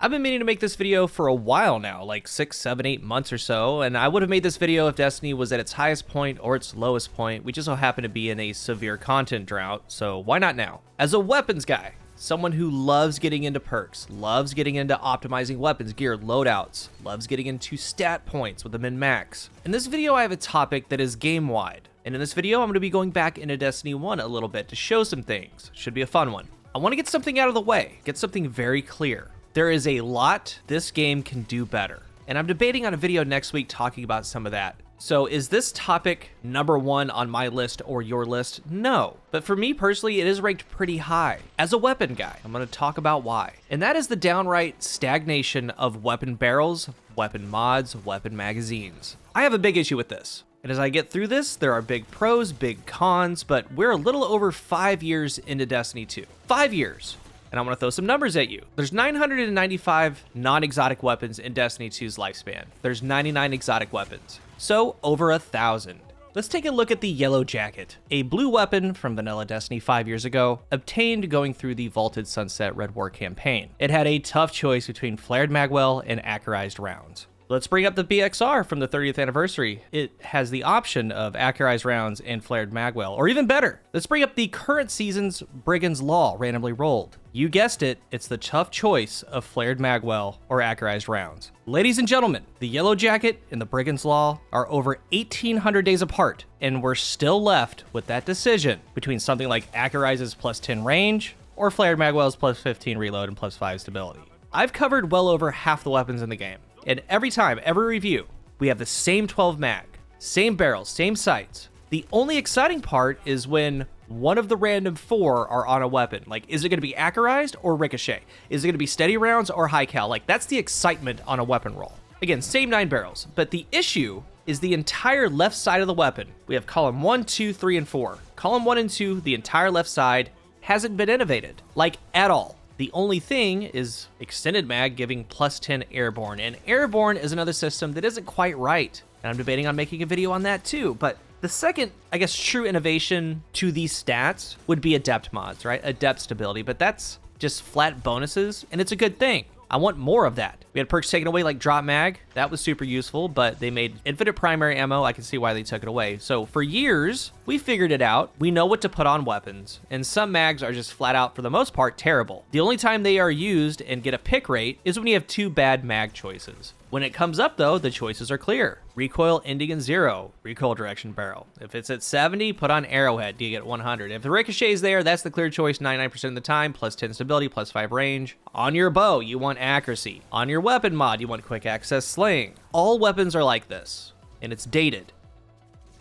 I've been meaning to make this video for a while now, like 6, 7, 8 months or so, and I would have made this video if Destiny was at its highest point or its lowest point. We just so happen to be in a severe content drought, so why not now? As a weapons guy, someone who loves getting into perks, loves getting into optimizing weapons, gear, loadouts, loves getting into stat points with the min-max. In this video, I have a topic that is game-wide, and in this video, I'm going to be going back into Destiny 1 a little bit to show some things. Should be a fun one. I want to get something out of the way, get something very clear. There is a lot this game can do better, and I'm debating on a video next week talking about some of that. So is this topic number one on my list or your list? No. But for me personally, it is ranked pretty high. As a weapon guy, I'm going to talk about why. And that is the downright stagnation of weapon barrels, weapon mods, weapon magazines. I have a big issue with this. And as I get through this, there are big pros, big cons, but we're a little over 5 years into Destiny 2. 5 years. And I want to throw some numbers at you. There's 995 non-exotic weapons in Destiny 2's lifespan. There's 99 exotic weapons. So, over 1,000. Let's take a look at the Yellow Jacket, a blue weapon from vanilla Destiny 5 years ago, obtained going through the Vaulted Sunset Red War campaign. It had a tough choice between flared magwell and accurized rounds. Let's bring up the BXR from the 30th anniversary. It has the option of accurized rounds and flared magwell, or even better, let's bring up the current season's Brigand's Law randomly rolled. You guessed it, it's the tough choice of flared magwell or accurized rounds. Ladies and gentlemen, the Yellow Jacket and the Brigand's Law are over 1,800 days apart, and we're still left with that decision between something like accurizes plus 10 range or flared magwell's plus 15 reload and plus 5 stability. I've covered well over half the weapons in the game. And every time, every review, we have the same 12 mag, same barrels, same sights. The only exciting part is when one of the random 4 are on a weapon. Like, is it going to be accurized or ricochet? Is it going to be steady rounds or high cal? Like, that's the excitement on a weapon roll. Again, same 9 barrels, but the issue is the entire left side of the weapon. We have column 1, 2, 3, and 4. Column 1 and 2, the entire left side, hasn't been innovated, like at all. The only thing is extended mag giving plus 10 airborne, and airborne is another system that isn't quite right. And I'm debating on making a video on that too, but the second, I guess, true innovation to these stats would be adept mods, right? Adept stability, but that's just flat bonuses, and it's a good thing. I want more of that. We had perks taken away like drop mag. That was super useful, but they made infinite primary ammo. I can see why they took it away. So for years, we figured it out. We know what to put on weapons, and some mags are just flat out, for the most part, terrible. The only time they are used and get a pick rate is when you have 2 bad mag choices. When it comes up though, the choices are clear. Recoil ending in 0, recoil direction barrel. If it's at 70, put on arrowhead, do you get 100. If the ricochet is there, that's the clear choice 99% of the time, plus 10 stability, plus 5 range. On your bow, you want accuracy. On your weapon mod, you want quick access slaying. All weapons are like this, and it's dated.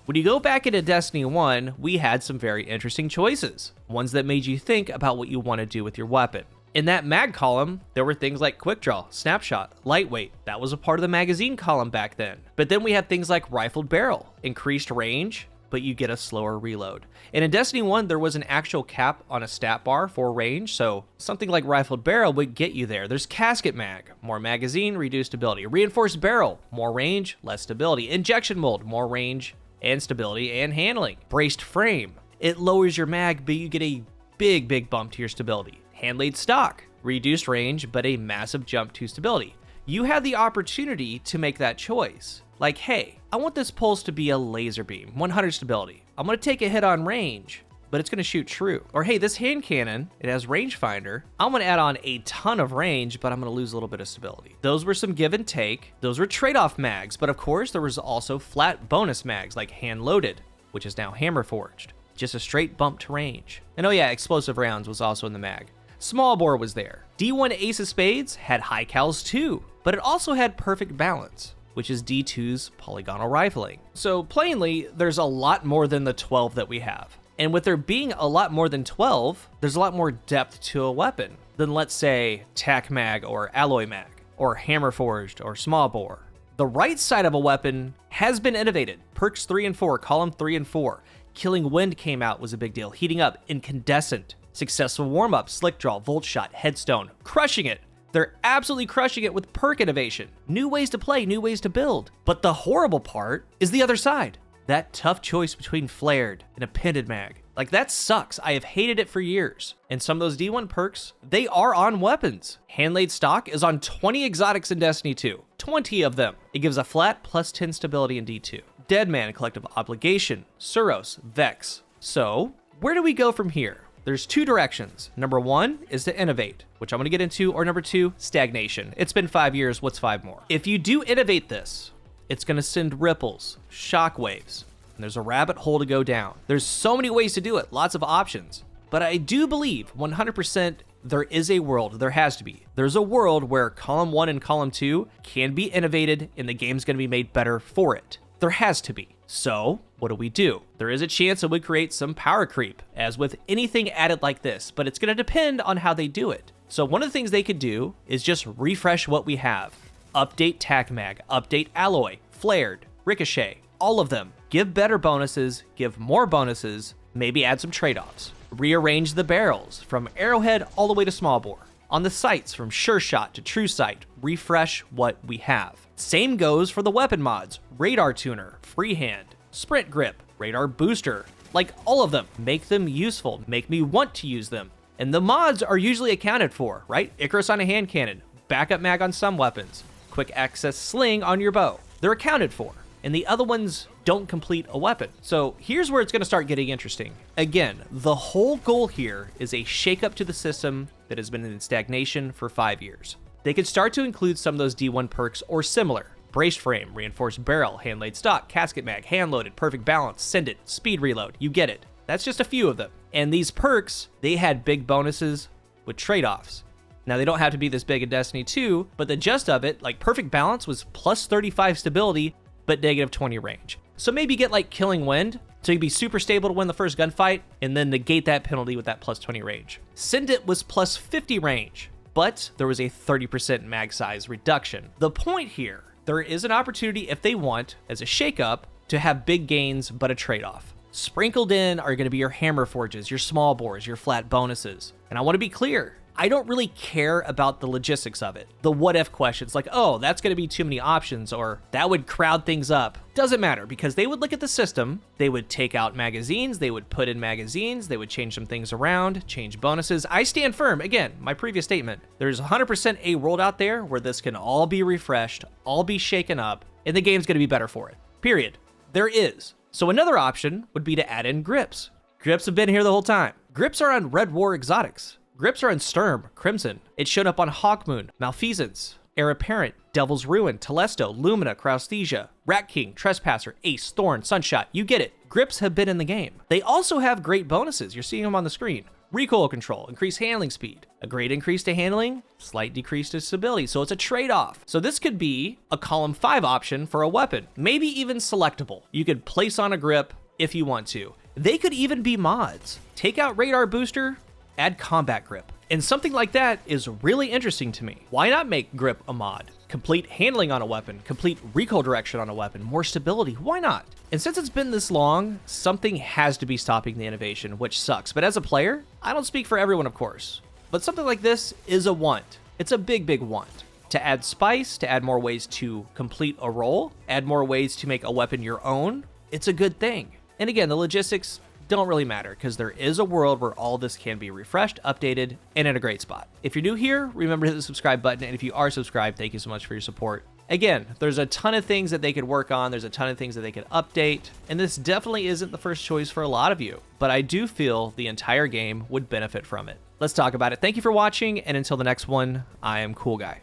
When you go back into Destiny 1, we had some very interesting choices. Ones that made you think about what you want to do with your weapon. In that mag column, there were things like quick draw, snapshot, lightweight. That was a part of the magazine column back then. But then we had things like rifled barrel, increased range, but you get a slower reload. And in Destiny 1, there was an actual cap on a stat bar for range, so something like rifled barrel would get you there. There's casket mag, more magazine, reduced stability. Reinforced barrel, more range, less stability. Injection mold, more range and stability and handling. Braced frame, it lowers your mag, but you get a big bump to your stability. Hand-laid stock, reduced range, but a massive jump to stability. You had the opportunity to make that choice. Like, hey, I want this pulse to be a laser beam, 100 stability. I'm gonna take a hit on range, but it's gonna shoot true. Or hey, this hand cannon, it has rangefinder. I'm gonna add on a ton of range, but I'm gonna lose a little bit of stability. Those were some give and take. Those were trade-off mags, but of course there was also flat bonus mags like hand-loaded, which is now hammer forged. Just a straight bump to range. And oh yeah, explosive rounds was also in the mag. Small bore was there. D1 Ace of Spades had high cals too, but it also had perfect balance, which is D2's polygonal rifling. So plainly, there's a lot more than the 12 that we have. And with there being a lot more than 12, there's a lot more depth to a weapon than, let's say, tac mag or alloy mag, or hammer forged or small bore. The right side of a weapon has been innovated. Perks 3 and 4, column 3 and 4. Killing Wind came out, was a big deal. Heating up, incandescent. Successful warm-up, slick draw, volt shot, headstone, crushing it. They're absolutely crushing it with perk innovation. New ways to play, new ways to build. But the horrible part is the other side. That tough choice between flared and appended mag. Like, that sucks. I have hated it for years. And some of those D1 perks, they are on weapons. Hand-laid stock is on 20 exotics in Destiny 2. 20 of them. It gives a flat plus 10 stability in D2. Deadman, Collective Obligation, Suros, Vex. So, where do we go from here? There's two directions. Number one is to innovate, which I'm going to get into, or number two, stagnation. It's been 5 years, what's 5 more? If you do innovate this, it's going to send ripples, shockwaves, and there's a rabbit hole to go down. There's so many ways to do it, lots of options. But I do believe 100% there is a world, there has to be. There's a world where Column 1 and Column 2 can be innovated and the game's going to be made better for it. There has to be. So, what do? There is a chance it would create some power creep, as with anything added like this, but it's going to depend on how they do it. So one of the things they could do is just refresh what we have. Update Tac Mag, update Alloy, Flared, Ricochet, all of them. Give better bonuses, give more bonuses, maybe add some trade-offs. Rearrange the barrels, from Arrowhead all the way to Small Bore. On the sights, from Sure Shot to True Sight, refresh what we have. Same goes for the weapon mods. Radar Tuner, Freehand, Sprint Grip, Radar Booster. Like, all of them. Make them useful. Make me want to use them. And the mods are usually accounted for, right? Icarus on a hand cannon, backup mag on some weapons, quick access sling on your bow. They're accounted for. And the other ones don't complete a weapon. So here's where it's going to start getting interesting. Again, the whole goal here is a shakeup to the system that has been in stagnation for 5 years. They could start to include some of those D1 perks or similar. Braced frame, reinforced barrel, hand-laid stock, casket mag, hand-loaded, perfect balance, send it, speed reload, you get it. That's just a few of them. And these perks, they had big bonuses with trade-offs. Now, they don't have to be this big in Destiny 2, but the gist of it, like perfect balance was plus 35 stability, but negative 20 range. So maybe get like Killing Wind, so you'd be super stable to win the first gunfight, and then negate that penalty with that plus 20 range. Send It was plus 50 range, but there was a 30% mag size reduction. The point here, there is an opportunity if they want, as a shakeup, to have big gains but a trade-off. Sprinkled in are going to be your hammer forges, your small bores, your flat bonuses. And I want to be clear, I don't really care about the logistics of it. The what if questions like, oh, that's going to be too many options, or that would crowd things up. Doesn't matter, because they would look at the system, they would take out magazines, they would put in magazines, they would change some things around, change bonuses. I stand firm, again, my previous statement. There's 100% a world out there where this can all be refreshed, all be shaken up, and the game's going to be better for it. Period. There is. So another option would be to add in grips. Grips have been here the whole time. Grips are on Red War exotics. Grips are on Sturm, Crimson. It showed up on Hawkmoon, Malfeasance, Heir Apparent, Devil's Ruin, Telesto, Lumina, Krausthesia, Rat King, Trespasser, Ace, Thorn, Sunshot. You get it. Grips have been in the game. They also have great bonuses. You're seeing them on the screen. Recoil control, increased handling speed, a great increase to handling, slight decrease to stability, so it's a trade-off. So this could be a column 5 option for a weapon, maybe even selectable. You could place on a grip if you want to. They could even be mods. Take out Radar Booster, add Combat Grip. And something like that is really interesting to me. Why not make Grip a mod? Complete handling on a weapon, complete recoil direction on a weapon, more stability, why not? And since it's been this long, something has to be stopping the innovation, which sucks. But as a player, I don't speak for everyone, of course. But something like this is a want. It's a big, big want. To add spice, to add more ways to complete a role, add more ways to make a weapon your own, it's a good thing. And again, the logistics don't really matter, because there is a world where all this can be refreshed, updated, and in a great spot. If you're new here, remember to hit the subscribe button, and if you are subscribed, thank you so much for your support. Again, there's a ton of things that they could work on, there's a ton of things that they could update, and this definitely isn't the first choice for a lot of you, but I do feel the entire game would benefit from it. Let's talk about it. Thank you for watching, and until the next one, I am CoolGuy.